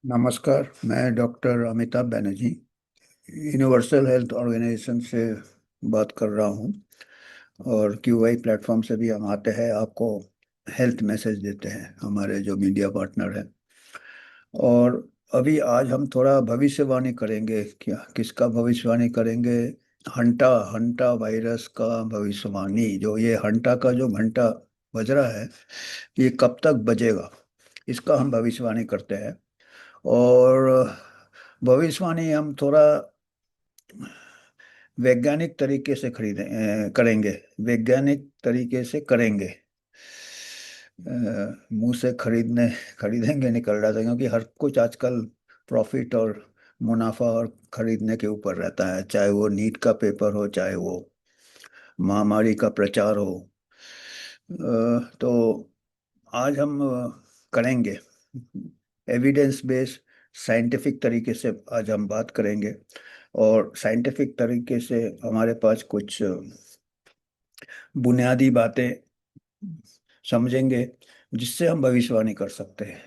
नमस्कार। मैं doctor Amitabh Banerjee universal health organization से बात कर रहा हूँ। और क्यूआई प्लेटफॉर्म से भी हम आते हैं, आपको हेल्थ मैसेज देते हैं, हमारे जो मीडिया पार्टनर हैं। और अभी आज हम थोड़ा भविष्यवाणी करेंगे। क्या किसका भविष्यवाणी करेंगे? हंटा हंटा वायरस का भविष्यवाणी। जो ये हंटा का जो घंटा बज रहा है, ये कब तक बजेगा, इसका हम भविष्यवाणी करते हैं। और भविष्यवाणी हम थोड़ा वैज्ञानिक तरीके से करेंगे। वैज्ञानिक तरीके से करेंगे। मुंह से खरीदेंगे निकल रहा था, क्योंकि हर कुछ आजकल प्रॉफिट और मुनाफा और खरीदने के ऊपर रहता है। चाहे वो नीट का पेपर हो, चाहे वो महामारी का प्रचार हो। तो आज हम करेंगे एविडेंस बेस्ड, साइंटिफिक तरीके से आज हम बात करेंगे। और साइंटिफिक तरीके से हमारे पास कुछ बुनियादी बातें समझेंगे, जिससे हम भविष्यवाणी कर सकते हैं।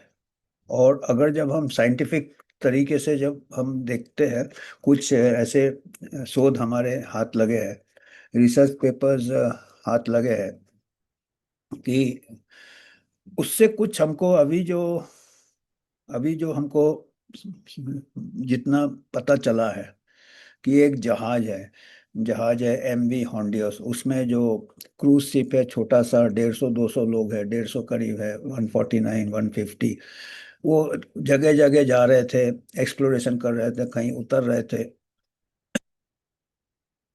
और अगर जब हम साइंटिफिक तरीके से जब हम देखते हैं, कुछ ऐसे शोध हमारे हाथ लगे हैं, रिसर्च पेपर्स हाथ लगे हैं, कि उससे कुछ हमको अभी जो हमको जितना पता चला है, कि एक जहाज है एमवी हॉन्डियस। उसमें जो क्रूज शिप है, छोटा सा, 150-200 लोग है, 150 करीब है, 149 150। वो जगह जगह जा रहे थे, एक्सप्लोरेशन कर रहे थे, कहीं उतर रहे थे।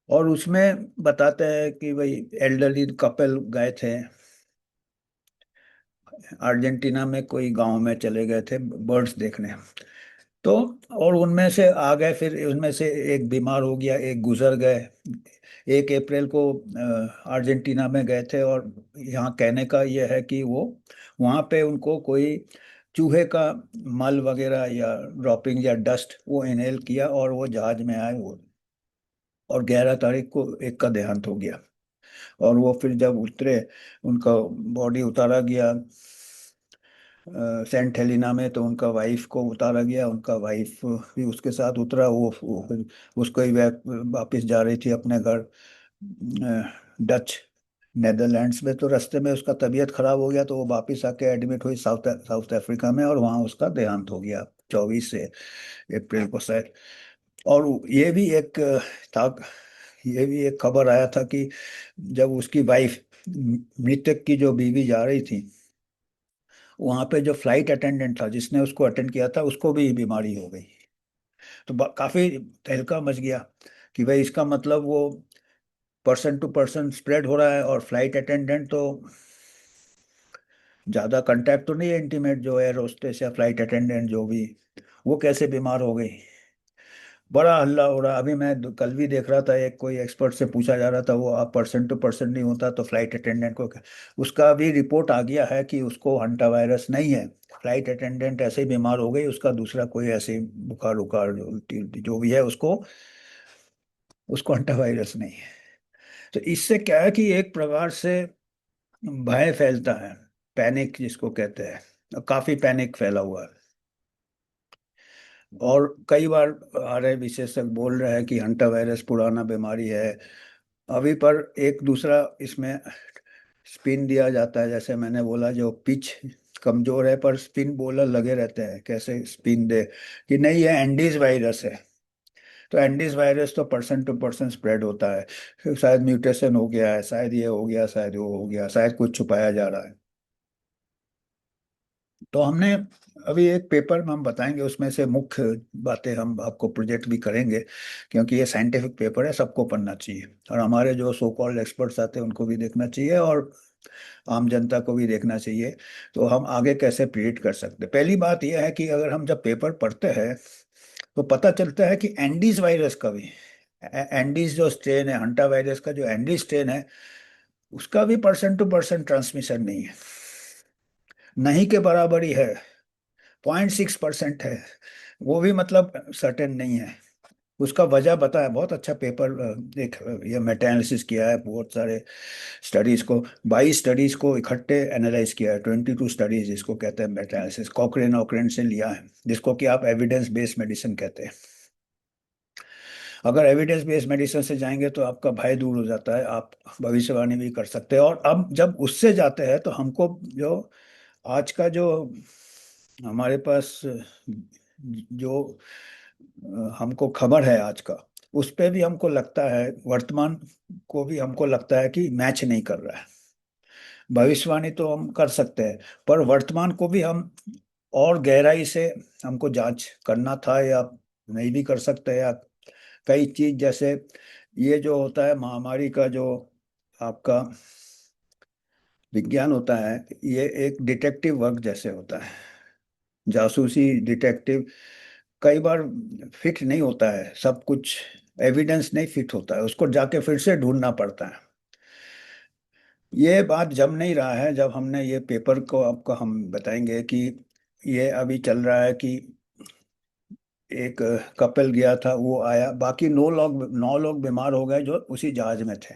और उसमें बताते हैं कि भाई एल्डरली कपल गए थे अर्जेंटीना में, कोई गांव में चले गए थे बर्ड्स देखने। तो और उनमें से आ गए, फिर उनमें से एक बीमार हो गया, एक गुजर गए। 1 अप्रैल को अर्जेंटीना में गए थे, और यहाँ कहने का यह है कि वो वहाँ पे उनको कोई चूहे का मल वगैरह या ड्रॉपिंग या डस्ट वो इनहेल किया, और वो जहाज में आए वो। और 11 तारीख को एक का देहांत हो गया। और वो फिर जब उतरे, उनका बॉडी उतारा गया सेंट हेलिना में, तो उनका वाइफ को उतारा गया, उनका वाइफ भी उसके साथ उतरा। वो फिर उसको ही वापस जा रही थी अपने घर डच नेदरलैंड्स में। तो रास्ते में उसका तबीयत खराब हो गया, तो वो वापस आके एडमिट हुई साउथ साउथ अफ्रीका में, और वहाँ उसका देहांत हो गया 24 अप्रैल को शायद। और था ये भी एक खबर आया था कि जब उसकी वाइफ, मृतक की जो बीवी जा रही थी, वहां पे जो फ्लाइट अटेंडेंट था जिसने उसको अटेंड किया था, उसको भी बीमारी हो गई। तो काफी तहलका मच गया कि भाई इसका मतलब वो पर्सन टू पर्सन स्प्रेड हो रहा है। और फ्लाइट अटेंडेंट तो ज्यादा कांटेक्ट तो नहीं है इंटीमेट, जो एयर होस्टेस या फ्लाइट अटेंडेंट जो भी, वो कैसे बीमार हो गई। बड़ा हल्ला हो रहा। अभी मैं कल भी देख रहा था, एक कोई एक्सपर्ट से पूछा जा रहा था, वो आप पर्सन टू पर्सन नहीं होता तो फ्लाइट अटेंडेंट को उसका भी रिपोर्ट आ गया है कि उसको हंटा वायरस नहीं है। फ्लाइट अटेंडेंट ऐसे ही बीमार हो गई, उसका दूसरा कोई ऐसे ही बुखार उखार उल्टी उल्टी जो भी है, उसको उसको हंटा वायरस नहीं है। तो इससे क्या है कि एक प्रकार से भय फैलता है, पैनिक जिसको कहते हैं, काफी पैनिक फैला हुआ है। और कई बार आ रहे विशेषज्ञ बोल रहे हैं कि हंटा वायरस पुराना बीमारी है। अभी पर एक दूसरा इसमें स्पिन दिया जाता है, जैसे मैंने बोला, जो पिच कमजोर है पर स्पिन बॉलर लगे रहते हैं, कैसे स्पिन दे कि नहीं ये एंडीज वायरस है। तो एंडीज वायरस तो पर्सन टू पर्सन स्प्रेड होता है, फिर शायद म्यूटेशन हो गया है, शायद ये हो गया, शायद वो हो गया, शायद कुछ छुपाया जा रहा है। तो हमने अभी एक पेपर में हम बताएंगे, उसमें से मुख्य बातें हम आपको प्रोजेक्ट भी करेंगे, क्योंकि ये साइंटिफिक पेपर है, सबको पढ़ना चाहिए। और हमारे जो सो कॉल्ड एक्सपर्ट्स आते हैं उनको भी देखना चाहिए, और आम जनता को भी देखना चाहिए। तो हम आगे कैसे प्रिडिक्ट कर सकते हैं? पहली बात यह है कि अगर हम जब पेपर पढ़ते हैं, तो पता चलता है कि एंडीज वायरस का भी, एंडीज जो स्ट्रेन है, हंटा वायरस का जो एंडीज स्ट्रेन है, उसका भी पर्सन टू पर्सन ट्रांसमिशन नहीं है, नहीं के बराबर ही है, 0.6% है। वो भी मतलब सर्टेन नहीं है। उसका वजह बताया, बहुत अच्छा पेपर। एक ये मेटा एनालिसिस किया है बहुत सारे स्टडीज को, 22 स्टडीज को इकट्ठे एनालाइज किया है, 22 स्टडीज, जिसको कहते हैं मेटा एनालिसिस, कॉकरेन ऑकरेन से लिया है, जिसको कि आप एविडेंस बेस्ड मेडिसिन कहते हैं। अगर एविडेंस बेस्ड मेडिसिन से जाएंगे तो आपका भय दूर हो जाता है, आप भविष्यवाणी भी कर सकते हैं। और अब जब उससे जाते हैं तो हमको जो आज का जो हमारे पास जो हमको खबर है आज का, उस पे भी हमको लगता है, वर्तमान को भी हमको लगता है कि मैच नहीं कर रहा है। भविष्यवाणी तो हम कर सकते हैं, पर वर्तमान को भी हम और गहराई से हमको जांच करना था, या नहीं भी कर सकते, या कई चीज जैसे ये जो होता है महामारी का जो आपका विज्ञान होता है, ये एक डिटेक्टिव वर्क जैसे होता है, जासूसी डिटेक्टिव। कई बार फिट नहीं होता है सब कुछ, एविडेंस नहीं फिट होता है, उसको जाके फिर से ढूंढना पड़ता है। ये बात जम नहीं रहा है, जब हमने ये पेपर को आपको हम बताएंगे कि ये अभी चल रहा है कि एक कपल गया था, वो आया, बाकी 9 लोग बीमार हो गए जो उसी जहाज में थे।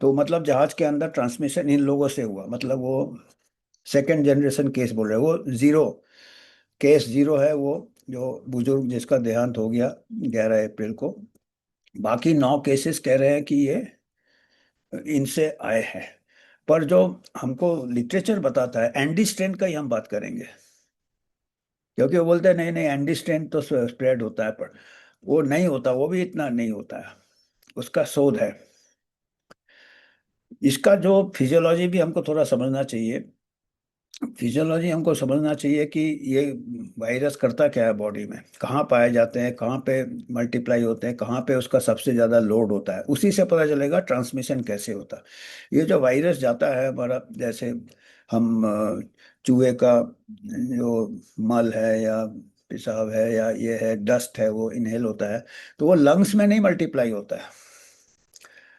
तो मतलब जहाज के अंदर ट्रांसमिशन इन लोगों से हुआ, मतलब वो सेकेंड जनरेशन केस बोल रहे हैं, वो जीरो केस, जीरो है वो, जो बुजुर्ग जिसका देहांत हो गया 11 अप्रैल को। बाकी 9 केसेस कह रहे हैं कि ये इनसे आए हैं। पर जो हमको लिटरेचर बताता है, एंडी स्ट्रेन का ही हम बात करेंगे, क्योंकि वो बोलते हैं नहीं नहीं एंडी स्ट्रेन तो स्प्रेड होता है, पर वो नहीं होता, वो भी इतना नहीं होता है, उसका शोध है। इसका जो फिजियोलॉजी भी हमको थोड़ा समझना चाहिए। फिजियोलॉजी हमको समझना चाहिए कि ये वायरस करता क्या है बॉडी में, कहाँ पाए जाते हैं, कहाँ पे मल्टीप्लाई होते हैं, कहाँ पे उसका सबसे ज़्यादा लोड होता है, उसी से पता चलेगा ट्रांसमिशन कैसे होता है। ये जो वायरस जाता है हमारा, जैसे हम चूहे का जो मल है या पेशाब है या ये है डस्ट है, वो इनहेल होता है, तो वो लंग्स में नहीं मल्टीप्लाई होता है,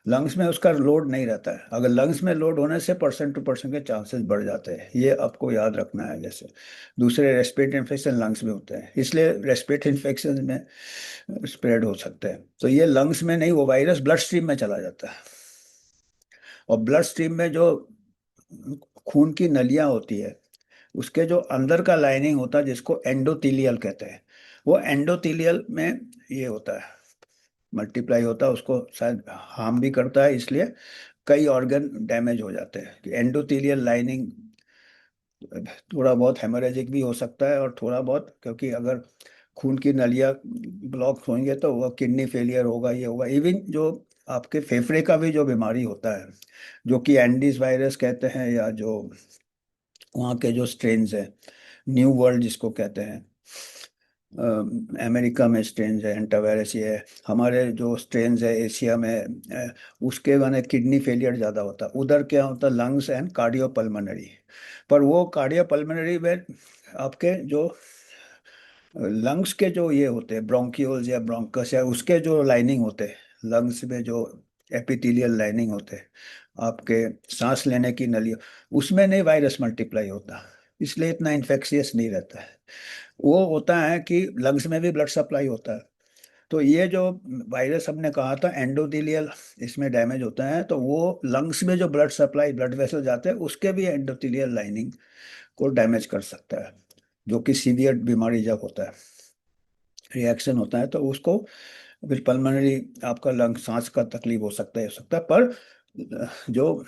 लंग्स में उसका लोड नहीं रहता है। अगर लंग्स में लोड होने से परसेंट टू परसेंट के चांसेस बढ़ जाते हैं, ये आपको याद रखना है। जैसे दूसरे रेस्पिरेटरी इन्फेक्शन लंग्स में होते हैं, इसलिए रेस्पिरेटरी इन्फेक्शन में स्प्रेड हो सकते हैं। तो ये लंग्स में नहीं, वो वायरस ब्लड स्ट्रीम में चला जाता है। और ब्लड स्ट्रीम में जो खून की नलियां होती है, उसके जो अंदर का लाइनिंग होता है, जिसको एंडोथीलियल कहते हैं, वो एंडोथीलियल में ये होता है, मल्टीप्लाई होता है, उसको शायद हार्म भी करता है, इसलिए कई ऑर्गन डैमेज हो जाते हैं। कि एंडोथेलियल लाइनिंग थोड़ा बहुत हेमोरेजिक भी हो सकता है, और थोड़ा बहुत, क्योंकि अगर खून की नलियाँ ब्लॉक होंगे तो वह किडनी फेलियर होगा, ये होगा। इवन जो आपके फेफड़े का भी जो बीमारी होता है, जो कि एंडीज वायरस कहते हैं, या जो वहाँ के जो स्ट्रेन्स हैं, न्यू वर्ल्ड जिसको कहते हैं, अमेरिका में स्ट्रेन्स है एंटावायरस, ये है। हमारे जो स्ट्रेन्स है एशिया में, उसके माने किडनी फेलियर ज़्यादा होता है। उधर क्या होता है, लंग्स एंड कार्डियोपल्मोनरी। पर वो कार्डियोपल्मोनरी में आपके जो लंग्स के जो ये होते हैं ब्रोंकियोल्स या ब्रोंकस, या उसके जो लाइनिंग होते हैं लंग्स में, जो एपिथेलियल लाइनिंग होते हैं आपके सांस लेने की नलियों, उसमें नहीं वायरस मल्टीप्लाई होता, इसलिए इतना इन्फेक्शियस नहीं रहता है। वो होता है कि लंग्स में भी ब्लड सप्लाई होता है। तो ये जो वायरस हमने कहा था एंडोथेलियल, इसमें डैमेज होता है, तो वो लंग्स में जो ब्लड सप्लाई, ब्लड वेसल जाते हैं, उसके भी एंडोथेलियल लाइनिंग को डैमेज कर सकता है, जो कि सीवियर बीमारी जब होता है, रिएक्शन होता है, तो उसको फिर पल्मोनरी आपका लंग, सांस का तकलीफ हो सकता है। पर जो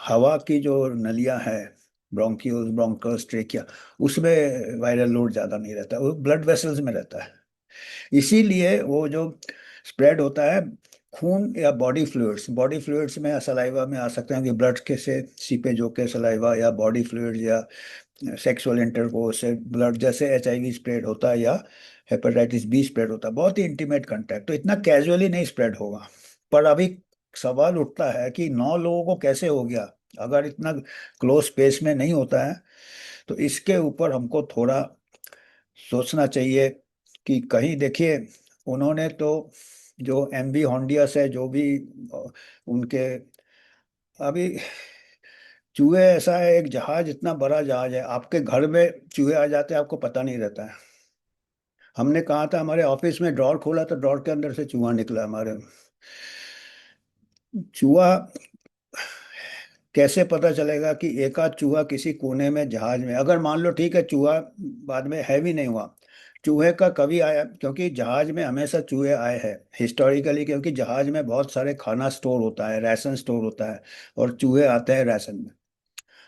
हवा की जो नलियां है, ब्रोंकियोल्स, ब्रोंकस, ट्रेकिया, उसमें वायरल लोड ज़्यादा नहीं रहता, वो ब्लड वेसल्स में रहता है। इसीलिए वो जो स्प्रेड होता है, खून या बॉडी फ्लूइड्स में या सलाइवा में आ सकते हैं, कि ब्लड के से सीपेज होके सलाइवा, या बॉडी फ्लूइड्स, या सेक्सुअल इंटरकोर्स से ब्लड, जैसे एचआईवी स्प्रेड होता है, या हेपेटाइटिस बी स्प्रेड होता है, बहुत ही इंटीमेट कांटेक्ट, तो इतना कैजुअली नहीं स्प्रेड होगा। पर अभी सवाल उठता है कि 9 लोगों को कैसे हो गया, अगर इतना क्लोज स्पेस में नहीं होता है। तो इसके ऊपर हमको थोड़ा सोचना चाहिए, कि कहीं देखिए, उन्होंने तो जो एमवी होंडियस है, जो भी उनके, अभी चूहे ऐसा है, एक जहाज, इतना बड़ा जहाज है, आपके घर में चूहे आ जाते हैं, आपको पता नहीं रहता है। हमने कहा था, हमारे ऑफिस में ड्रॉर खोला तो ड्रॉर के अंदर से चूहा निकला हमारे। चूहा कैसे पता चलेगा कि एक आध चूहा किसी कोने में जहाज में, अगर मान लो ठीक है चूहा बाद में हैवी नहीं हुआ, चूहे का कभी आया, क्योंकि जहाज में हमेशा चूहे आए हैं हिस्टोरिकली, क्योंकि जहाज में बहुत सारे खाना स्टोर होता है, राशन स्टोर होता है, और चूहे आते हैं राशन में।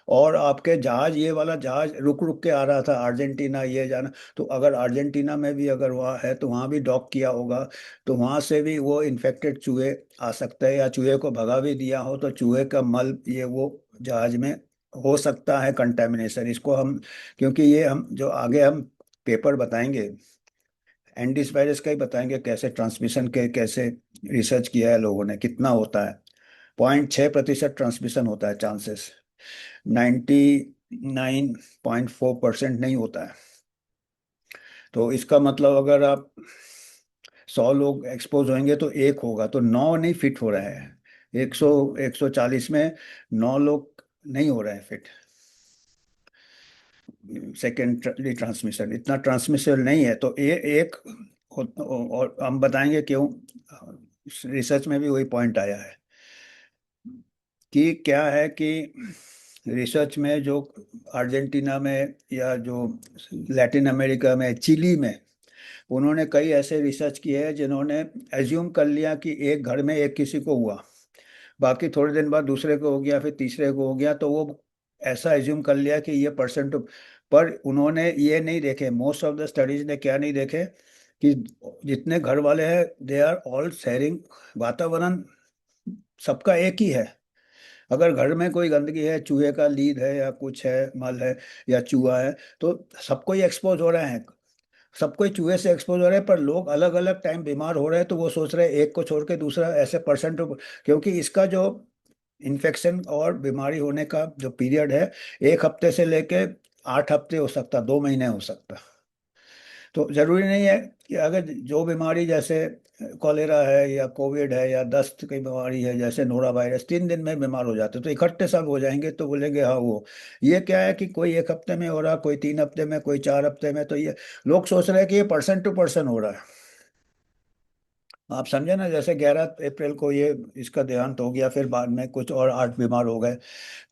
और आपके जहाज, ये वाला जहाज रुक रुक के आ रहा था अर्जेंटीना ये जाना, तो अगर अर्जेंटीना में भी अगर वहाँ है तो वहाँ भी डॉक किया होगा, तो वहाँ से भी वो इन्फेक्टेड चूहे आ सकते हैं, या चूहे को भगा भी दिया हो तो चूहे का मल ये वो जहाज में हो सकता है कंटेमिनेशन। इसको हम, क्योंकि ये हम जो आगे हम पेपर बताएंगे एंडीज वायरस का ही बताएंगे, कैसे ट्रांसमिशन के कैसे रिसर्च किया है लोगों ने, कितना होता है। 0.6% ट्रांसमिशन होता है चांसेस, 99.4% नहीं होता है। तो इसका मतलब अगर आप 100 लोग एक्सपोज होंगे तो एक होगा, तो 9 नहीं फिट हो रहा है। 140 में 9 लोग नहीं हो रहे हैं फिट। सेकेंडरी ट्रांसमिशन इतना ट्रांसमिशन नहीं है, तो ये एक और हम बताएंगे क्यों। रिसर्च में भी वही पॉइंट आया है कि क्या है कि रिसर्च में जो अर्जेंटीना में या जो लैटिन अमेरिका में, चिली में, उन्होंने कई ऐसे रिसर्च किए हैं जिन्होंने एज्यूम कर लिया कि एक घर में एक किसी को हुआ, बाकी थोड़े दिन बाद दूसरे को हो गया, फिर तीसरे को हो गया, तो वो ऐसा एज्यूम कर लिया कि ये परसेंट। पर उन्होंने ये नहीं देखे, मोस्ट ऑफ द स्टडीज ने क्या नहीं देखे कि जितने घर वाले हैं दे आर ऑल शेयरिंग, वातावरण सबका एक ही है। अगर घर में कोई गंदगी है, चूहे का लीद है या कुछ है, मल है या चूहा है, तो सबको ही एक्सपोज हो रहे हैं, सबको ही चूहे से एक्सपोज हो रहे हैं। पर लोग अलग अलग टाइम बीमार हो रहे हैं, तो वो सोच रहे हैं एक को छोड़ के दूसरा, ऐसे परसेंट। क्योंकि इसका जो इन्फेक्शन और बीमारी होने का जो पीरियड है, 1 हफ्ते से लेके 8 हफ्ते हो सकता, 2 महीने हो सकता। तो जरूरी नहीं है कि अगर जो बीमारी जैसे कॉलेरा है या कोविड है या दस्त की बीमारी है, जैसे नोरा वायरस 3 दिन में बीमार हो जाते, तो इकट्ठे सब हो जाएंगे तो बोलेंगे हाँ वो। ये क्या है कि कोई 1 हफ्ते में हो रहा, कोई 3 हफ्ते में, कोई 4 हफ्ते में, तो ये लोग सोच रहे हैं कि ये परसेंट टू परसेंट हो रहा है। आप समझे ना, जैसे 11 अप्रैल को ये इसका देहांत हो गया, फिर बाद में कुछ और 8 बीमार हो गए।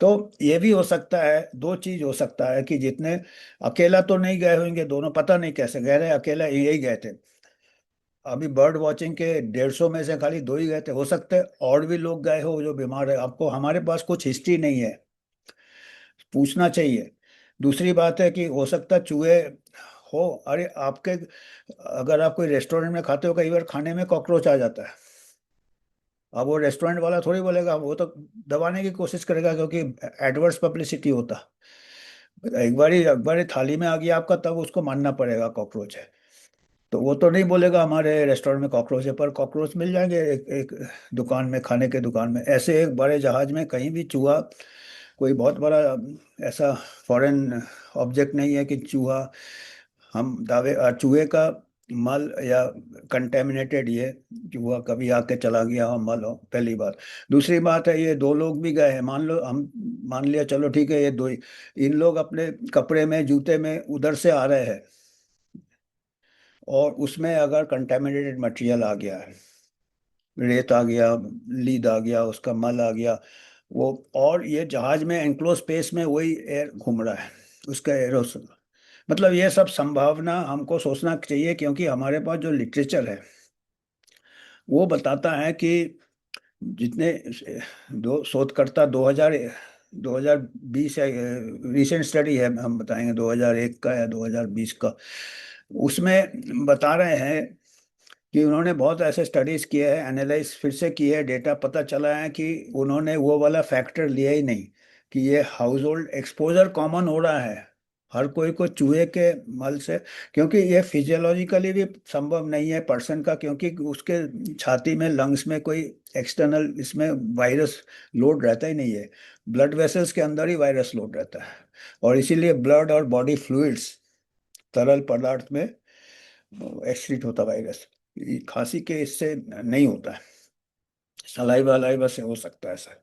तो ये भी हो सकता है, दो चीज हो सकता है कि जितने अकेला तो नहीं गए होंगे दोनों, पता नहीं कैसे गए रहे, अकेला यही गए थे। अभी बर्ड वॉचिंग के 150 में से खाली 2 ही गए थे, हो सकते हैं और भी लोग गए हो जो बीमार है, आपको हमारे पास कुछ हिस्ट्री नहीं है, पूछना चाहिए। दूसरी बात है कि हो सकता है चूहे हो, अरे आपके, अगर आप कोई रेस्टोरेंट में खाते हो, कई बार खाने में कॉकरोच आ जाता है। अब वो रेस्टोरेंट वाला थोड़ी बोलेगा, वो तो दबाने की कोशिश करेगा, क्योंकि एडवर्स पब्लिसिटी होता। एक बारी थाली में आ गया आपका, तब उसको मानना पड़ेगा कॉकरोच है। तो वो तो नहीं बोलेगा हमारे रेस्टोरेंट में कॉकरोच है, पर कॉकरोच मिल जाएंगे एक दुकान में, खाने के दुकान में। ऐसे एक बड़े जहाज में कहीं भी चूहा, कोई बहुत बड़ा ऐसा फॉरेन ऑब्जेक्ट नहीं है कि चूहा, हम दावे चूहे का मल या कंटेमिनेटेड ये चूहा कभी आके चला गया हो, मल हो, पहली बात। दूसरी बात है, ये 2 लोग भी गए हैं, मान लो हम मान लिया चलो ठीक है ये दो ही, इन लोग अपने कपड़े में जूते में उधर से आ रहे हैं, और उसमें अगर कंटेमिनेटेड मटेरियल आ गया है, रेत आ गया, लीद आ गया, उसका मल आ गया, वो, और ये जहाज में एंक्लोज स्पेस में वही एयर घूम रहा है, उसका एरोसोल, मतलब ये सब संभावना हमको सोचना चाहिए, क्योंकि हमारे पास जो लिटरेचर है वो बताता है कि जितने दो शोधकर्ता 2020 है, रिसेंट स्टडी है, हम बताएंगे 2001 का या 2020 का, उसमें बता रहे हैं कि उन्होंने बहुत ऐसे स्टडीज किए हैं, एनालाइज फिर से किए हैं, डेटा पता चला है कि उन्होंने वो वाला फैक्टर लिया ही नहीं कि ये हाउस होल्ड एक्सपोजर कॉमन हो रहा है हर कोई को चूहे के मल से, क्योंकि ये फिजियोलॉजिकली भी संभव नहीं है पर्सन का, क्योंकि उसके छाती में, लंग्स में कोई एक्सटर्नल इसमें वायरस लोड रहता ही नहीं है, ब्लड वेसल्स के अंदर ही वायरस लोड रहता है, और इसीलिए ब्लड और बॉडी फ्लूइड्स, तरल पदार्थ में एक्सक्रीट होता वायरस, खांसी के इससे नहीं होता है, सलाइवा वलाइवा से हो सकता है सर।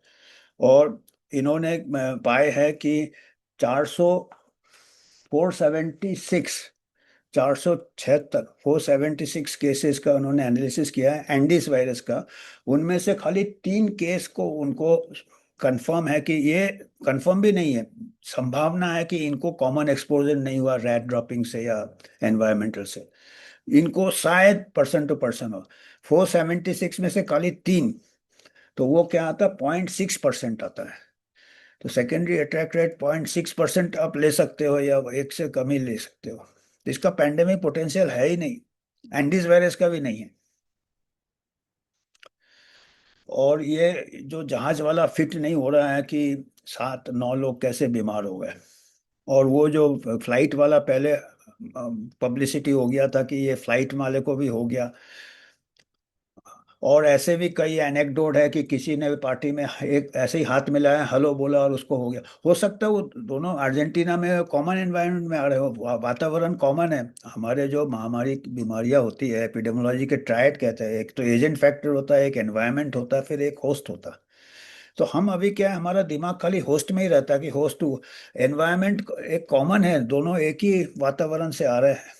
और इन्होंने पाए है कि 400 476 476 476 केसेस का उन्होंने एनालिसिस किया है एंडीज वायरस का। उनमें से खाली 3 केस को उनको कंफर्म है कि ये, कंफर्म भी नहीं है, संभावना है कि इनको कॉमन एक्सपोजर नहीं हुआ रैट ड्रॉपिंग से या एनवायरमेंटल से। इनको शायद पर्सन टू पर्सन हो। 476 में से खाली 3, तो वो क्या आता है, 0.6% आता है। तो सेकेंडरी अटैक रेट 0.6% आप ले सकते हो या एक से कम ही ले सकते हो। तो इसका पैंडेमिक पोटेंशियल है ही नहीं, एंडीज वायरस का भी नहीं है। और ये जो जहाज वाला फिट नहीं हो रहा है कि 7-9 लोग कैसे बीमार हो गए। और वो जो फ्लाइट वाला पहले पब्लिसिटी हो गया था कि ये फ्लाइट वाले को भी हो गया। और ऐसे भी कई एनेक्डोट है कि किसी ने पार्टी में एक ऐसे ही हाथ मिलाया, हेलो बोला और उसको हो गया। हो सकता है वो दोनों अर्जेंटीना में कॉमन एनवायरनमेंट में आ रहे हो, वातावरण कॉमन है। हमारे जो महामारी बीमारियां होती है एपिडेमोलॉजी के ट्रायड कहते हैं, एक तो एजेंट फैक्टर होता है, एक एनवायरनमेंट होता है, फिर एक होस्ट होता है। तो हम अभी क्या है, हमारा दिमाग खाली होस्ट में ही रहता है कि होस्ट टू एनवायरनमेंट एक कॉमन है, दोनों एक ही वातावरण से आ रहे हैं।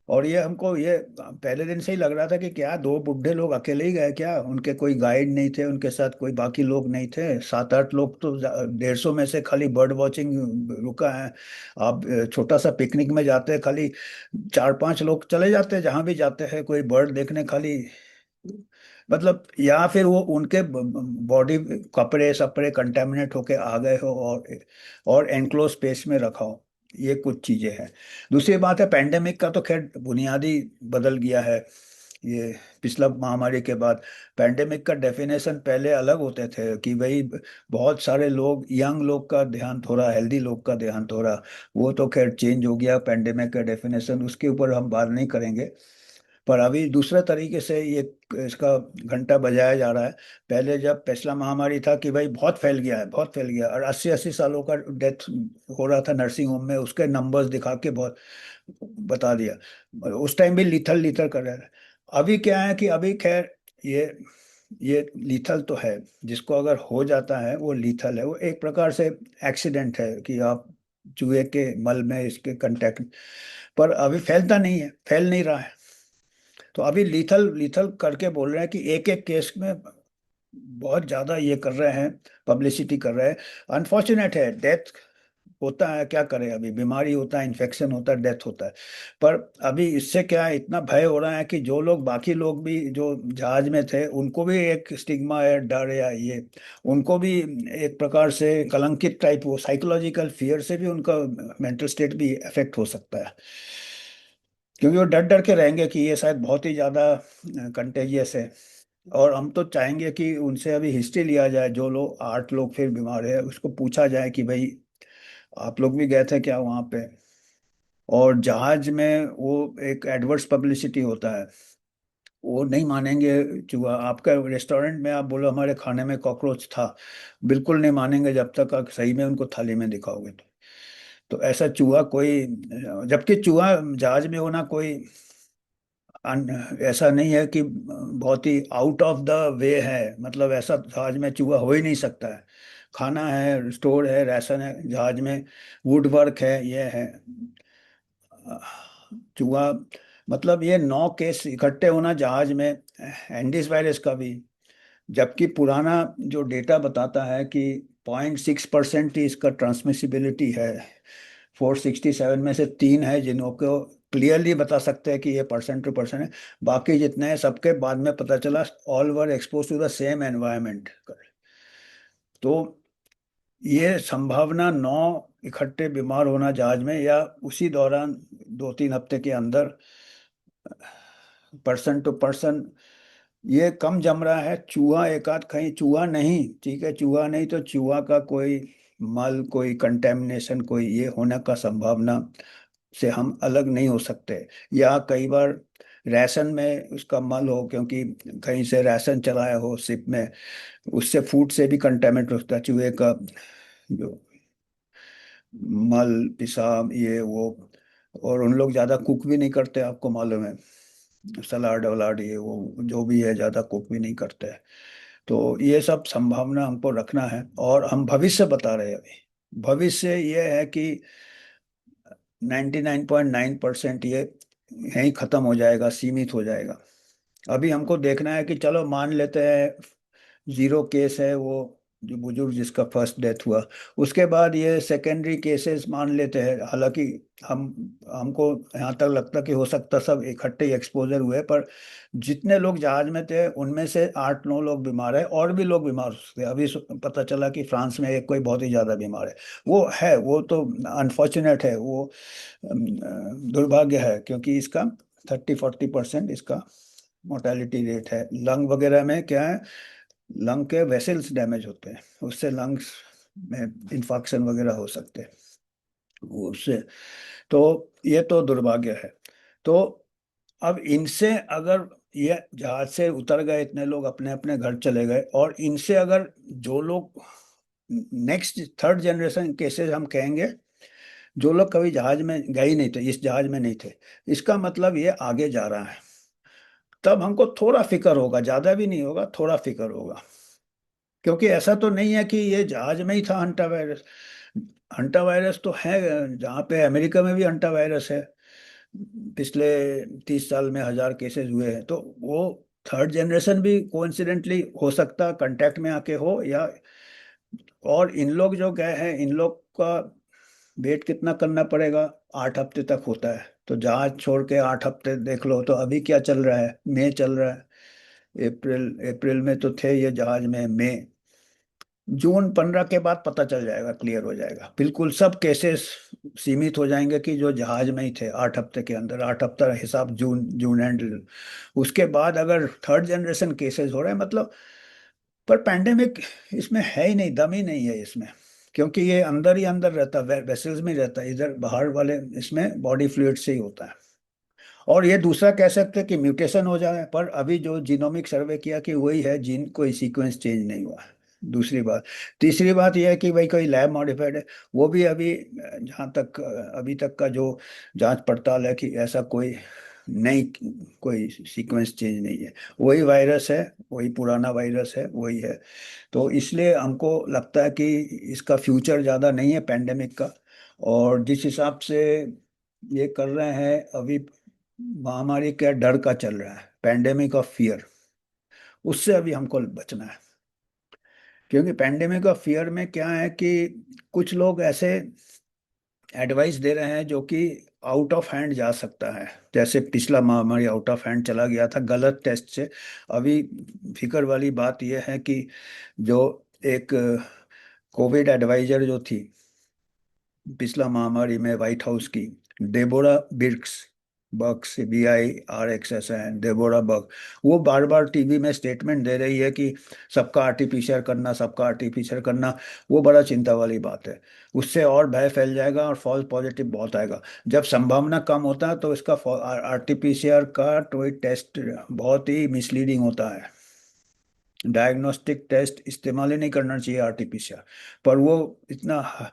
और ये हमको ये पहले दिन से ही लग रहा था कि क्या 2 बूढ़े लोग अकेले ही गए क्या, उनके कोई गाइड नहीं थे, उनके साथ कोई बाकी लोग नहीं थे। 7-8 लोग तो 150 में से खाली बर्ड वॉचिंग रुका है। आप छोटा सा पिकनिक में जाते हैं, खाली 4-5 लोग चले जाते हैं, जहां भी जाते हैं कोई बर्ड देखने खाली। मतलब या फिर वो उनके बॉडी कपड़े सपड़े कंटेमिनेट होके आ गए हो और एनक्लोज स्पेस में रखा हो। ये कुछ चीजें हैं। दूसरी बात है, पेंडेमिक का तो खैर बुनियादी बदल गया है। ये पिछला महामारी के बाद पेंडेमिक का डेफिनेशन पहले अलग होते थे कि भाई बहुत सारे लोग, यंग लोग का देहांत हो रहा, हेल्दी लोग का देहांत हो रहा। वो तो खैर चेंज हो गया पेंडेमिक का डेफिनेशन, उसके ऊपर हम बात नहीं करेंगे। पर अभी दूसरे तरीके से ये इसका घंटा बजाया जा रहा है। पहले जब पिछला महामारी था कि भाई बहुत फैल गया है, बहुत फैल गया, और 80-80 सालों का डेथ हो रहा था नर्सिंग होम में, उसके नंबर्स दिखा के बहुत बता दिया। उस टाइम भी लीथल लीथल कर रहे थे। अभी क्या है कि अभी खैर ये ये लीथल तो है, जिसको अगर हो जाता है वो लीथल है, वो एक प्रकार से एक्सीडेंट है कि आप चूहे के मल में इसके कांटेक्ट। पर अभी फैलता नहीं है, फैल नहीं रहा है। तो अभी लीथल लीथल करके बोल रहे हैं कि एक एक केस में बहुत ज्यादा ये कर रहे हैं, पब्लिसिटी कर रहे हैं। अनफॉर्चुनेट है, डेथ होता है, क्या करें, अभी बीमारी होता है, इन्फेक्शन होता है, डेथ होता है। पर अभी इससे क्या है, इतना भय हो रहा है कि जो लोग, बाकी लोग भी जो जहाज में थे, उनको भी एक स्टिग्मा है, डर या ये, उनको भी एक प्रकार से कलंकित टाइप, वो साइकोलॉजिकल फियर से भी उनका मेंटल स्टेट भी अफेक्ट हो सकता है। क्योंकि वो डर डर के रहेंगे कि ये शायद बहुत ही ज्यादा कंटेजियस है। और हम तो चाहेंगे कि उनसे अभी हिस्ट्री लिया जाए, जो लोग 8 लोग फिर बीमार है, उसको पूछा जाए कि भाई आप लोग भी गए थे क्या वहाँ पे। और जहाज में वो एक एडवर्स पब्लिसिटी होता है, वो नहीं मानेंगे। चूहा आपका रेस्टोरेंट में आप बोलो हमारे खाने में कॉकरोच था, बिल्कुल नहीं मानेंगे जब तक आप सही में उनको थाली में दिखाओगे। तो ऐसा चूहा कोई, जबकि चूहा जहाज में होना कोई ऐसा नहीं है कि बहुत ही आउट ऑफ द वे है, मतलब ऐसा जहाज में चूहा हो ही नहीं सकता है। खाना है, स्टोर है, राशन है जहाज में, वुड वर्क है, ये है। चूहा, मतलब ये 9 केस इकट्ठे होना जहाज में एंडीज वायरस का भी। जबकि पुराना जो डेटा बताता है कि 0.6% ही इसका ट्रांसमिसिबिलिटी है। 467 में से 3 है जिनको क्लियरली बता सकते हैं कि ये पर्सन टू पर्सन है। बाकी जितने हैं सबके बाद में पता चला all were expose to the same environment. तो ये संभावना 9 इकट्ठे बीमार होना जहाज में या उसी दौरान 2-3 हफ्ते के अंदर, पर्सन टू पर्सन, ये कम जम रहा है। चूहा एक आध कहीं, चूहा नहीं, ठीक है, चूहा नहीं तो चूहा का कोई मल, कोई कंटेमिनेशन, कोई ये होने का संभावना से हम अलग नहीं हो सकते। या कई बार राशन में उसका मल हो, क्योंकि कहीं से राशन चलाया हो शिप में, उससे फूड से भी कंटेमिनेट होता है चूहे का जो मल, पेशाब, ये वो। और उन लोग ज्यादा कुक भी नहीं करते, आपको मालूम है, सलाड वलाड ये वो जो भी है ज्यादा कुक भी नहीं करते हैं। तो ये सब संभावना हमको रखना है। और हम भविष्य बता रहे हैं अभी। भविष्य ये है कि 99.9% ये यहीं खत्म हो जाएगा, सीमित हो जाएगा। अभी हमको देखना है कि चलो मान लेते हैं जीरो केस है वो, जो बुजुर्ग जिसका फर्स्ट डेथ हुआ, उसके बाद ये सेकेंडरी केसेस मान लेते हैं। हालांकि हम हमको यहाँ तक लगता कि हो सकता सब इकट्ठे ही एक्सपोजर हुए, पर जितने लोग जहाज में थे उनमें से 8-9 लोग बीमार है, और भी लोग बीमार हो सकते हैं। अभी पता चला कि फ्रांस में एक कोई बहुत ही ज्यादा बीमार है। वो तो अनफॉर्चुनेट है, वो दुर्भाग्य है, क्योंकि इसका 30-40% इसका मोर्टेलिटी रेट है। लंग वगैरह में क्या है, लंग के वेसल्स डैमेज होते हैं, उससे लंग्स में इन्फेक्शन वगैरह हो सकते हैं उससे। तो ये तो दुर्भाग्य है। तो अब इनसे अगर ये जहाज से उतर गए इतने लोग, अपने अपने घर चले गए, और इनसे अगर जो लोग नेक्स्ट थर्ड जनरेशन केसेस हम कहेंगे, जो लोग कभी जहाज में गए ही नहीं थे, इस जहाज में नहीं थे, इसका मतलब ये आगे जा रहा है। तब हमको थोड़ा फिक्र होगा, ज्यादा भी नहीं होगा, थोड़ा फिक्र होगा। क्योंकि ऐसा तो नहीं है कि ये जहाज में ही था हंटा वायरस। हंटा वायरस तो है, जहाँ पे अमेरिका में भी हंटा वायरस है। पिछले 30 साल में 1000 केसेस हुए हैं, तो वो थर्ड जनरेशन भी कोइंसिडेंटली हो सकता, कांटेक्ट में आके हो, या और इन लोग जो गए हैं, इन लोग का वेट कितना करना पड़ेगा, 8 हफ्ते तक होता है। तो जहाज छोड़ के 8 हफ्ते देख लो, तो अभी क्या चल रहा है, मई चल रहा है। अप्रैल अप्रैल में तो थे ये जहाज में, मई जून 15 के बाद पता चल जाएगा, क्लियर हो जाएगा बिल्कुल, सब केसेस सीमित हो जाएंगे कि जो जहाज में ही थे 8 हफ्ते के अंदर। 8 हफ्ता हिसाब जून जून एंड। उसके बाद अगर थर्ड जनरेशन केसेस हो रहे हैं मतलब, पर पैंडेमिक इसमें है ही नहीं, दम ही नहीं है इसमें। क्योंकि ये अंदर ही अंदर रहता है, वेसल्स में रहता है, इधर बाहर वाले इसमें बॉडी फ्लूइड से ही होता है। और ये दूसरा कह सकते हैं कि म्यूटेशन हो जाए, पर अभी जो जीनोमिक सर्वे किया कि वही है, जीन कोई सीक्वेंस चेंज नहीं हुआ है। दूसरी बात, तीसरी बात यह है कि भाई कोई लैब मॉडिफाइड है, वो भी अभी जहाँ तक अभी तक का जो जांच पड़ताल है, कि ऐसा कोई नई कोई सीक्वेंस चेंज नहीं है, वही वायरस है, वही पुराना वायरस है, वही है। तो इसलिए हमको लगता है कि इसका फ्यूचर ज़्यादा नहीं है पैंडेमिक का। और जिस हिसाब से ये कर रहे हैं अभी, महामारी का डर का चल रहा है, पैंडेमिक ऑफ फियर, उससे अभी हमको बचना है। क्योंकि पैंडेमिक ऑफ फियर में क्या है कि कुछ लोग ऐसे एडवाइस दे रहे हैं जो कि आउट ऑफ हैंड जा सकता है। जैसे पिछला महामारी आउट ऑफ हैंड चला गया था गलत टेस्ट से। अभी फिक्र वाली बात यह है कि जो एक कोविड एडवाइजर जो थी पिछला महामारी में, व्हाइट हाउस की, डेबोरा बिर्क्स, बक्स, BIRXS, डेबोरा बग, वो बार बार टीवी में स्टेटमेंट दे रही है कि सबका RT-PCR करना, सबका RT-PCR करना। वो बड़ा चिंता वाली बात है। उससे और भय फैल जाएगा और फॉल्स पॉजिटिव बहुत आएगा। जब संभावना कम होता है तो इसका RT-PCR का कोई टेस्ट बहुत ही मिसलीडिंग होता है। डायग्नोस्टिक टेस्ट इस्तेमाल ही नहीं करना चाहिए RT-PCR। पर वो इतना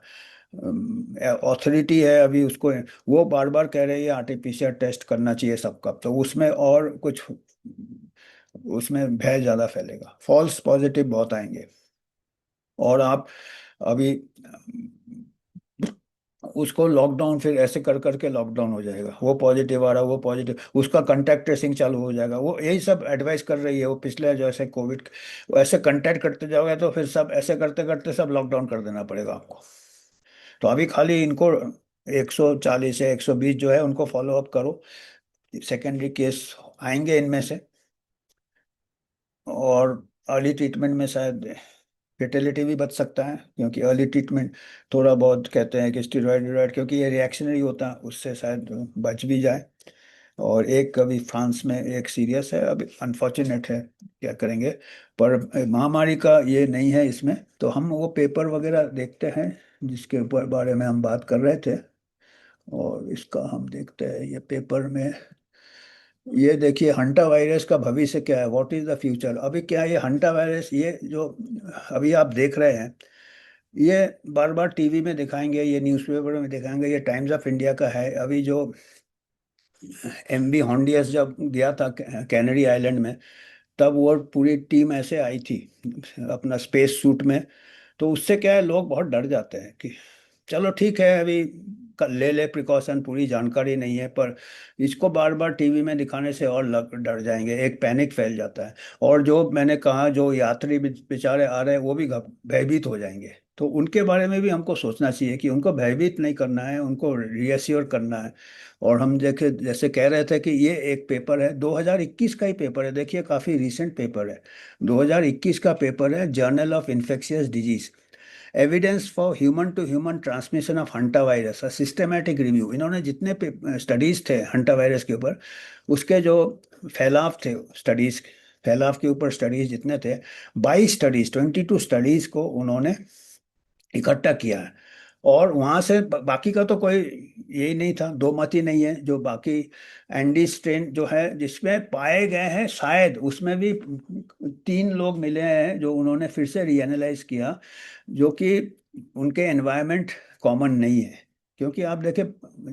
ऑथोरिटी है अभी उसको, वो बार बार कह रही है RT-PCR टेस्ट करना चाहिए सबका, तो उसमें और कुछ, उसमें भय ज़्यादा फैलेगा, फॉल्स पॉजिटिव बहुत आएंगे। और आप अभी उसको लॉकडाउन, फिर ऐसे कर करके लॉकडाउन हो जाएगा, वो पॉजिटिव आ रहा, वो पॉजिटिव, उसका कंटैक्ट ट्रेसिंग चालू हो जाएगा। वो यही सब एडवाइस कर रही है वो, पिछले जैसे कोविड, वो ऐसे कंटैक्ट करते जाओगे तो फिर सब ऐसे करते करते सब लॉकडाउन कर देना पड़ेगा आपको। तो अभी खाली इनको 140 या 120 जो है उनको फॉलो अप करो, सेकेंडरी केस आएंगे इनमें से। और अर्ली ट्रीटमेंट में शायद फेटेलिटी भी बच सकता है, क्योंकि अर्ली ट्रीटमेंट थोड़ा बहुत कहते हैं कि स्टेरॉयड क्योंकि ये रिएक्शनरी होता है, उससे शायद बच भी जाए। और एक अभी फ्रांस में एक सीरियस है, अभी अनफॉर्चुनेट है, क्या करेंगे। पर महामारी का ये नहीं है इसमें। तो हम वो पेपर वगैरह देखते हैं जिसके ऊपर बारे में हम बात कर रहे थे, और इसका हम देखते हैं ये पेपर में। ये देखिए, हंटा वायरस का भविष्य क्या है, व्हाट इज द फ्यूचर। अभी क्या है, ये हंटा वायरस, ये जो अभी आप देख रहे हैं, ये बार बार टीवी में दिखाएंगे, ये न्यूज़पेपर में दिखाएंगे, ये टाइम्स ऑफ इंडिया का है। अभी जो MV हॉन्डियस जब गया था कैनरी आइलैंड में, तब वो पूरी टीम ऐसे आई थी अपना स्पेस सूट में। तो उससे क्या है, लोग बहुत डर जाते हैं कि चलो ठीक है, अभी ले ले प्रिकॉशन, पूरी जानकारी नहीं है, पर इसको बार बार टीवी में दिखाने से और लग डर जाएंगे, एक पैनिक फैल जाता है। और जो मैंने कहा, जो यात्री बेचारे आ रहे हैं वो भी भयभीत हो जाएंगे। तो उनके बारे में भी हमको सोचना चाहिए कि उनको भयभीत नहीं करना है, उनको रीअश्योर करना है। और हम देखे, जैसे कह रहे थे कि ये एक पेपर है 2021 का ही पेपर है, देखिए काफ़ी रिसेंट पेपर है, 2021 का पेपर है, journal of infectious disease, evidence for human to human transmission of hantavirus, systematic review. इन्होंने जितने स्टडीज थे हंटा वायरस के ऊपर, उसके जो फैलाव थे, स्टडीज फैलाव के ऊपर स्टडीज जितने थे, 22 स्टडीज को उन्होंने इकट्ठा किया है। और वहां से बाकी का तो कोई यही नहीं था, दो मत ही नहीं है। जो बाकी एंडी स्ट्रेन जो है जिसमें पाए गए हैं, शायद उसमें भी 3 लोग मिले हैं जो उन्होंने फिर से रीएनालाइज किया, जो कि उनके एनवायरनमेंट कॉमन नहीं है। क्योंकि आप देखें,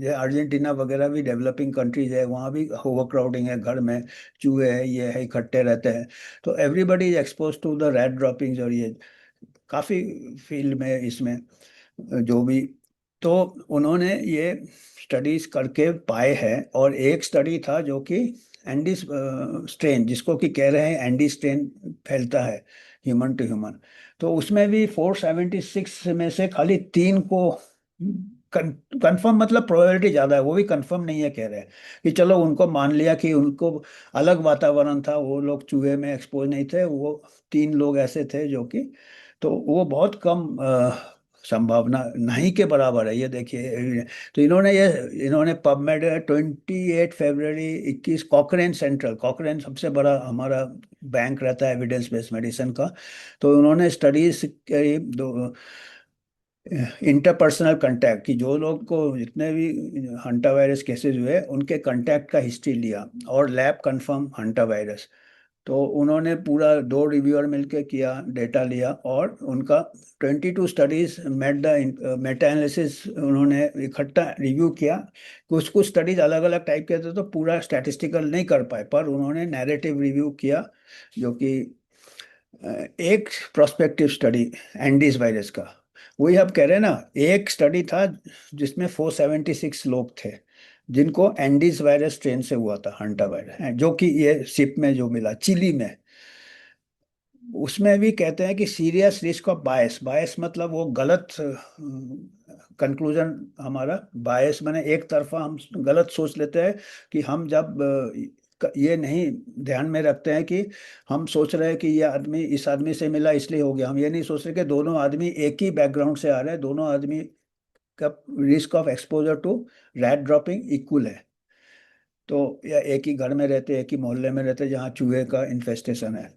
ये अर्जेंटीना वगैरह भी डेवलपिंग कंट्रीज है, वहाँ भी ओवर क्राउडिंग है, घर में चूहे है, ये है, इकट्ठे रहते हैं। तो everybody is expose to the rat droppings, और ये काफ़ी फील्ड में इसमें जो भी। तो उन्होंने ये स्टडीज करके पाए हैं। और एक स्टडी था जो कि एंडी स्ट्रेन, जिसको कि कह रहे हैं एंडी स्ट्रेन फैलता है ह्यूमन टू ह्यूमन, तो उसमें भी 476 में से खाली 3 को कंफर्म, मतलब प्रोबेबिलिटी ज़्यादा है, वो भी कंफर्म नहीं है, कह रहे हैं कि चलो उनको मान लिया कि उनको अलग वातावरण था, वो लोग चूहे में एक्सपोज नहीं थे, वो 3 लोग ऐसे थे जो कि, तो वो बहुत कम संभावना नहीं के बराबर है, ये देखिए। तो इन्होंने पबमेड 28 फरवरी 21, कॉकरेन सबसे बड़ा हमारा बैंक रहता है एविडेंस बेस्ड मेडिसिन का। तो उन्होंने स्टडीज करीब दो इंटरपर्सनल कांटेक्ट, कि जो लोग को जितने भी हंटा वायरस केसेस हुए उनके कांटेक्ट का हिस्ट्री लिया, और लैब कंफर्म हंटा वायरस। तो उन्होंने पूरा 2 रिव्यूअर मिलके किया, डेटा लिया, और उनका 22 studies met the meta analysis उन्होंने इकट्ठा रिव्यू किया। कुछ कुछ स्टडीज अलग अलग टाइप के थे, तो पूरा स्टैटिस्टिकल नहीं कर पाए, पर उन्होंने नैरेटिव रिव्यू किया, जो कि एक प्रोस्पेक्टिव स्टडी एंडीज वायरस का। वही आप कह रहे हैं ना, एक स्टडी था जिसमें 476 लोग थे जिनको एंडीज वायरस स्ट्रेन से हुआ था, हंटा वायरस, जो कि ये शिप में जो मिला चिली में। उसमें भी कहते हैं कि सीरियस रिस्क ऑफ बायस, बायस मतलब वो गलत कंक्लूजन, हमारा बायस माने एक तरफा हम गलत सोच लेते हैं। कि हम जब ये नहीं ध्यान में रखते हैं कि हम सोच रहे हैं कि ये आदमी इस आदमी से मिला इसलिए हो गया, हम ये नहीं सोच रहे कि दोनों आदमी एक ही बैकग्राउंड से आ रहे हैं, दोनों आदमी का risk of exposure to rat dropping equal है। तो या एक ही घर में रहते, एक ही मोहल्ले में रहते जहाँ चूहे का इन्फेस्टेशन है।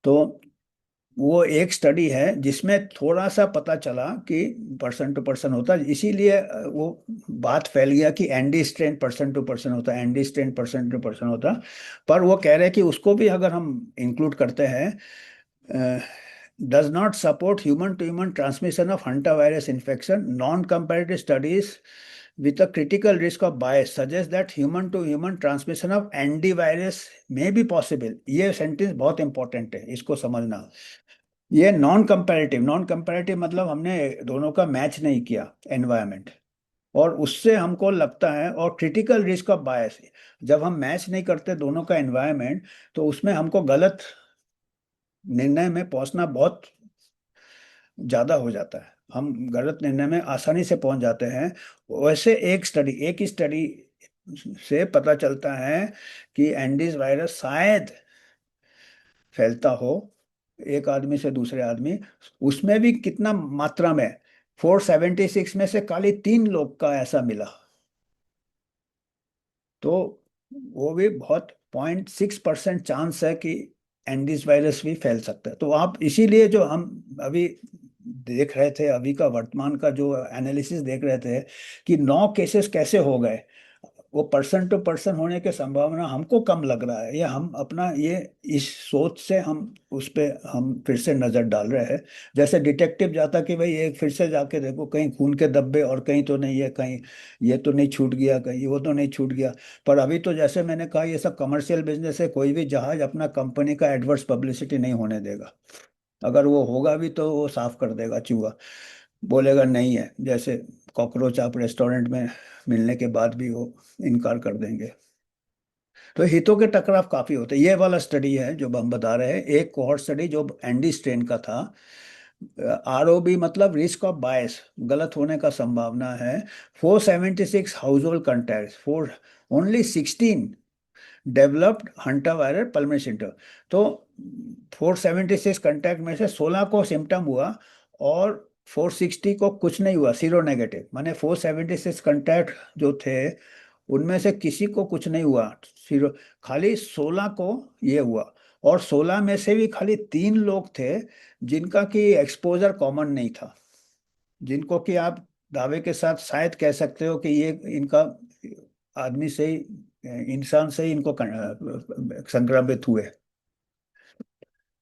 तो वो एक स्टडी है जिसमें थोड़ा सा पता चला कि पर्सन टू पर्सन होता है, इसीलिए वो बात फैल गया कि Andes strain person to person होता है, Andes strain person to person होता। पर वो कह रहे हैं कि उसको भी अगर हम इंक्लूड करते हैं, does not support human to human transmission of hantavirus infection, non comparative studies with a critical risk of bias suggest that human to human transmission of antivirus may be possible। ये sentence बहुत important है, इसको समझना। ये non comparative मतलब हमने दोनों का मैच नहीं किया एनवायरनमेंट, और उससे हमको लगता है, और क्रिटिकल रिस्क ऑफ बायस, जब हम मैच नहीं करते दोनों का एनवायरनमेंट, तो उसमें हमको गलत निर्णय में पहुंचना बहुत ज्यादा हो जाता है, हम गलत निर्णय में आसानी से पहुंच जाते हैं। वैसे एक ही स्टडी से पता चलता है कि एंडीज वायरस शायद फैलता हो एक आदमी से दूसरे आदमी। उसमें भी कितना मात्रा में, 476 में से खाली 3 लोग का ऐसा मिला। तो वो भी बहुत 0.6% चांस है कि एंडीज वायरस भी फैल सकता है। तो आप इसीलिए जो हम अभी देख रहे थे, अभी का वर्तमान का जो एनालिसिस देख रहे थे कि 9 केसेस कैसे हो गए, वो पर्सन टू पर्सन होने की संभावना हमको कम लग रहा है। ये हम अपना ये इस सोच से हम उस पे हम फिर से नजर डाल रहे हैं। जैसे डिटेक्टिव जाता कि भाई एक फिर से जाके देखो कहीं खून के धब्बे और कहीं तो नहीं है, कहीं ये तो नहीं छूट गया, कहीं वो तो नहीं छूट गया। पर अभी तो जैसे मैंने कहा, ये सब कमर्शियल बिजनेस है, कोई भी जहाज अपना कंपनी का एडवर्स पब्लिसिटी नहीं होने देगा। अगर वो होगा भी तो वो साफ कर देगा चूहा, बोलेगा नहीं है। जैसे कॉकरोच आप रेस्टोरेंट में मिलने के बाद भी वो इनकार कर देंगे। तो हितों के टकराव काफी होते हैं। ये वाला स्टडी है जो हम बता रहे हैं, एक कोहॉर्ट स्टडी जो एंडी स्ट्रेन का था। आरओबी मतलब रिस्क ऑफ बायस, गलत होने का संभावना है। 476 house hold contact, four only 16 developed hanta viral pulmonary symptom. तो 476 कॉन्टैक्ट में से 16 को सिम्टम हुआ और 460 को कुछ नहीं हुआ, सीरो नेगेटिव। माने 476 कॉन्टैक्ट जो थे उनमें से किसी को कुछ नहीं हुआ, सीरो। खाली 16 को ये हुआ। और 16 में से भी खाली 3 लोग थे जिनका कि एक्सपोजर कॉमन नहीं था, जिनको कि आप दावे के साथ शायद कह सकते हो कि ये इनका आदमी से ही, इंसान से ही इनको संक्रमित हुए।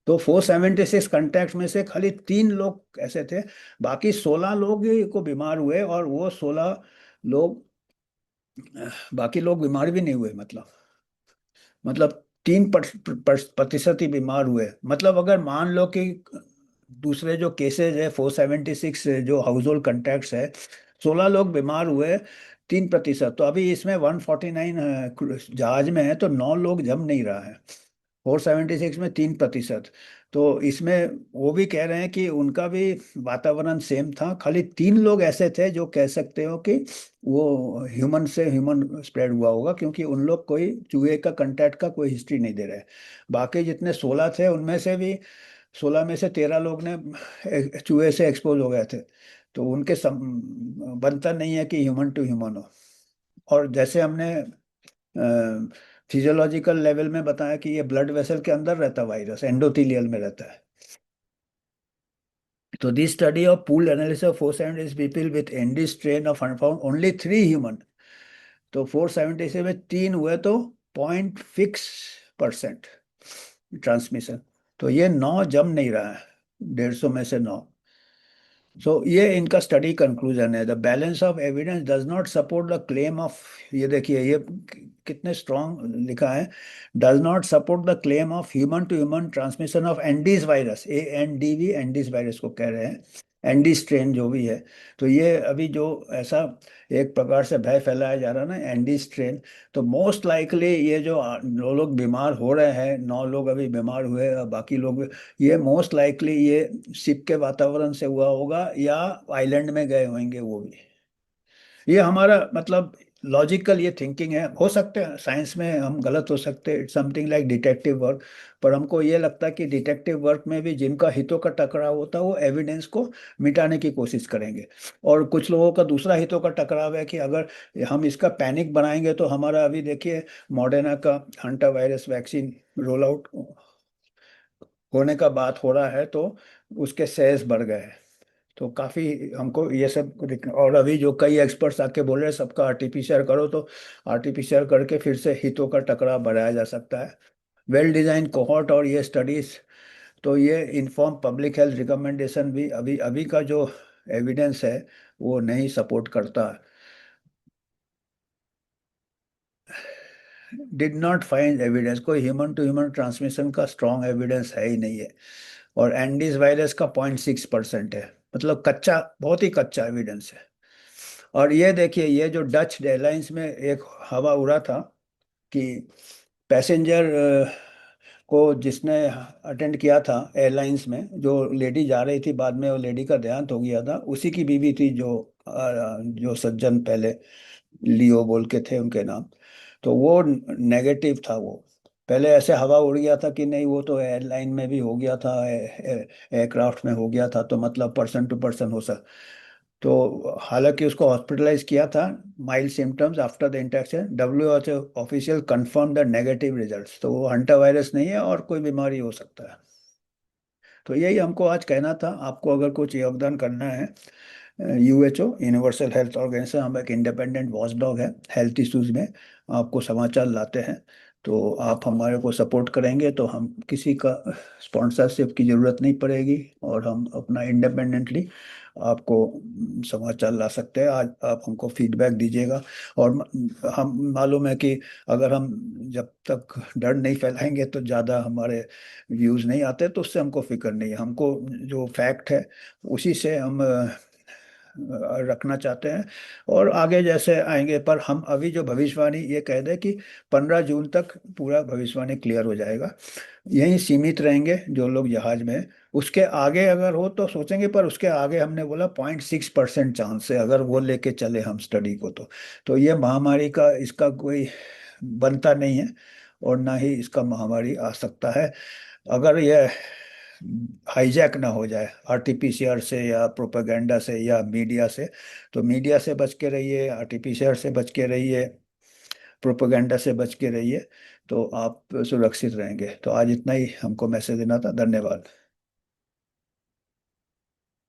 तो 476 कॉन्टैक्ट में से खाली 3 लोग ऐसे थे, बाकी 16 लोग ही को बीमार हुए, और वो 16 लोग, बाकी लोग बीमार भी नहीं हुए। मतलब 3% ही बीमार हुए। मतलब अगर मान लो कि दूसरे जो केसेस है 476 जो हाउस होल्ड कंटैक्ट्स है, 16 लोग बीमार हुए, 3%। तो अभी इसमें 149 जहाज में है, तो 9 लोग जम नहीं रहा है। 476 में 3%। तो इसमें वो भी कह रहे हैं कि उनका भी वातावरण सेम था, खाली 3 लोग ऐसे थे जो कह सकते हो कि वो ह्यूमन से ह्यूमन स्प्रेड हुआ होगा, क्योंकि उन लोग कोई चूहे का कांटेक्ट का कोई हिस्ट्री नहीं दे रहे। बाकी जितने 16 थे उनमें से भी 16 में से 13 लोग ने चूहे से एक्सपोज हो गए थे। तो उनके बनता नहीं है कि ह्यूमन टू ह्यूमन हो। और जैसे हमने फिजियोलॉजिकल लेवल में बताया कि ये ब्लड वेसल के अंदर रहता वायरस, एंडोथेलियल में रहता है। तो this study of pool analysis of 476 people with Andes strain of unfound only 3 human. तो 476 में 3 हुए, तो 0.6% ट्रांसमिशन। तो ये 9 जम नहीं रहा है, 150 में से 9। सो ये इनका स्टडी कंक्लूजन है। The balance of evidence does not support the claim of, ये देखिए ये कितने स्ट्रॉन्ग लिखा है, does not support the claim of human to human transmission of Andes virus, ANDV Andes virus को कह रहे हैं, एंडी स्ट्रेन जो भी है। तो ये अभी जो ऐसा एक प्रकार से भय फैलाया जा रहा है ना, एंडी स्ट्रेन, तो मोस्ट लाइकली ये जो 9 लोग बीमार हो रहे हैं, 9 लोग अभी बीमार हुए और बाकी लोग, ये मोस्ट लाइकली ये शिप के वातावरण से हुआ होगा या आइलैंड में गए होंगे वो भी। ये हमारा मतलब लॉजिकल ये थिंकिंग है। हो सकते हैं साइंस में हम गलत हो सकते हैं, it's something like detective work. पर हमको ये लगता है कि डिटेक्टिव वर्क में भी जिनका हितों का टकराव होता है वो एविडेंस को मिटाने की कोशिश करेंगे। और कुछ लोगों का दूसरा हितों का टकराव है कि अगर हम इसका पैनिक बनाएंगे, तो हमारा अभी देखिए मॉडर्ना का hanta virus vaccine roll out होने का बात हो रहा है, तो उसके शेयर्स बढ़ गए हैं। तो काफी हमको ये सब और अभी जो कई एक्सपर्ट्स आके बोल रहे हैं सबका आरटीपीसीआर करो, तो आरटीपीसीआर करके फिर से हितों का टकराव बढ़ाया जा सकता है। वेल डिजाइन कोहॉर्ट और ये स्टडीज, तो ये इन्फॉर्म पब्लिक हेल्थ रिकमेंडेशन भी अभी अभी का जो एविडेंस है वो नहीं सपोर्ट करता। डिड नॉट फाइंड एविडेंस, कोई ह्यूमन टू ह्यूमन ट्रांसमिशन का स्ट्रॉन्ग एविडेंस है ही नहीं है। और एंडीज वायरस का 0.6% है, मतलब कच्चा, बहुत ही कच्चा एविडेंस है। और ये देखिए ये जो डच एयरलाइंस में एक हवा उड़ा था कि पैसेंजर को जिसने अटेंड किया था एयरलाइंस में, जो लेडी जा रही थी, बाद में वो लेडी का देहांत हो गया था, उसी की बीवी थी जो सज्जन पहले लियो बोल के थे उनके नाम। तो वो नेगेटिव था। वो पहले ऐसे हवा उड़ गया था कि नहीं, वो तो एयरलाइन में भी हो गया था, एयरक्राफ्ट में हो गया था, तो मतलब पर्सन टू पर्सन हो सक। तो हालांकि उसको हॉस्पिटलाइज किया था, mild symptoms after the infection, WHO official confirm the negative results. तो वो हंटा वायरस नहीं है और कोई बीमारी हो सकता है। तो यही हमको आज कहना था। आपको अगर कुछ योगदान करना है, यूएचओ यूनिवर्सल हेल्थ ऑर्गेनाइजेशन, हम एक इंडिपेंडेंट वॉचडॉग है हेल्थ इश्यूज में, आपको समाचार लाते हैं। तो आप हमारे को सपोर्ट करेंगे तो हम किसी का स्पॉन्सरशिप की ज़रूरत नहीं पड़ेगी, और हम अपना इंडिपेंडेंटली आपको समाचार ला सकते हैं। आज आप हमको फीडबैक दीजिएगा। और हम मालूम है कि अगर हम जब तक डर नहीं फैलाएंगे तो ज़्यादा हमारे व्यूज़ नहीं आते, तो उससे हमको फिक्र नहीं है। हमको जो फैक्ट है उसी से हम रखना चाहते हैं और आगे जैसे आएंगे। पर हम अभी जो भविष्यवाणी ये कह दें कि 15 जून तक पूरा भविष्यवाणी क्लियर हो जाएगा। यहीं सीमित रहेंगे जो लोग जहाज में हैं। उसके आगे अगर हो तो सोचेंगे, पर उसके आगे हमने बोला 0.6% चांस है अगर वो लेके चले हम स्टडी को। तो ये महामारी का इसका कोई बनता नहीं है और ना ही इसका महामारी आ सकता है अगर ये हाईजैक ना हो जाए आरटीपीसीआर से या प्रोपेगेंडा से या मीडिया से। तो मीडिया से बच के रहिए, आरटीपीसीआर से बच के रहिए, प्रोपेगेंडा से बच के रहिए, तो आप सुरक्षित रहेंगे। तो आज इतना ही हमको मैसेज देना था। धन्यवाद।